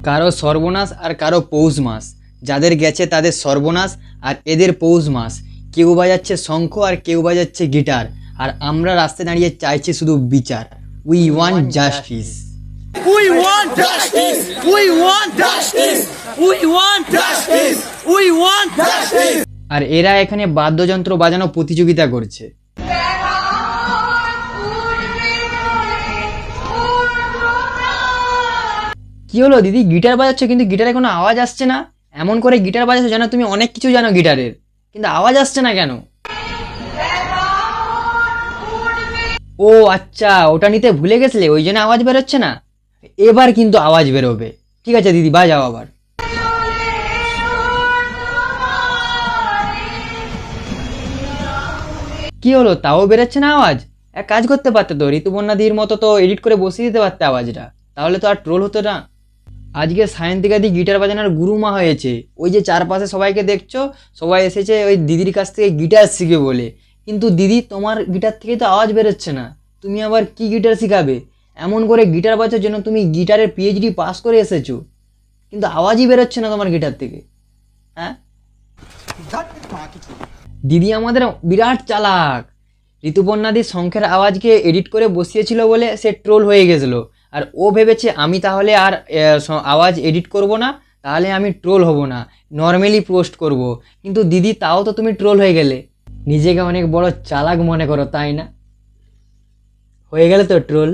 কারো সর্বনাশ আর কারো পৌষ মাস, যাদের গেছে তাদের সর্বনাশ আর এদের পৌষ মাস। কেউ বাজাচ্ছে শঙ্খ আর কেউ বাজাচ্ছে গিটার, আর আমরা রাস্তায় দাঁড়িয়ে চাইছি শুধু বিচার। We want justice. We want justice! We want justice! We want justice! We want justice! আর এরা এখানে বাদ্যযন্ত্র বাজানো প্রতিযোগিতা করছে। কি হলো দিদি, গিটার বাজাচ্ছ কিন্তু গিটারে কোনো আওয়াজ আসছে না? এমন করে গিটার বাজাচ্ছ যেন তুমি অনেক কিছু জানো গিটারের, কিন্তু আওয়াজ আসছে না কেন? ও আচ্ছা, ওটা নিতে ভুলে গেছিলে, ওই জন্য আওয়াজ বেরোচ্ছে না। এবার কিন্তু আওয়াজ বেরোবে। ঠিক আছে দিদি, বাজাও আবার। কি হলো, তাও বেরোচ্ছে না আওয়াজ? এক কাজ করতে পারতে তো, ঋতুপর্ণা দির মতো তো এডিট করে বসিয়ে দিতে পারতে আওয়াজটা, তাহলে তো আর ট্রোল হতো না। আজকে সায়ন্তিকা দি গিটার বাজানোর গুরুমা হয়েছে। ওই যে চারপাশে সবাইকে দেখছো, সবাই এসেছে ওই দিদির কাছ থেকে গিটার শিখবে বলে। কিন্তু দিদি, তোমার গিটার থেকে তো আওয়াজ বেরোচ্ছে না, তুমি আবার কি গিটার শিখাবে? এমন করে গিটার বাজার জন্য তুমি গিটারের পিএইচডি পাস করে এসেছো, কিন্তু আওয়াজই বেরোচ্ছে না তোমার গিটার থেকে। হ্যাঁ দিদি আমাদের বিরাট চালাক। ঋতুপর্ণাদির শঙ্খের আওয়াজকে এডিট করে বসিয়েছিল বলে সে ট্রোল হয়ে গেছিলো। আর ও ভেবেছে আমি তাহলে আর আওয়াজ এডিট করব না, তাহলে আমি ট্রোল হব না, নর্মালি পোস্ট করব। কিন্তু দিদি, তাও তো তুমি ট্রোল হয়ে গেলে। নিজেকে অনেক বড় চালাক মনে করো, তাই না? হয়ে গেলে তো ট্রোল।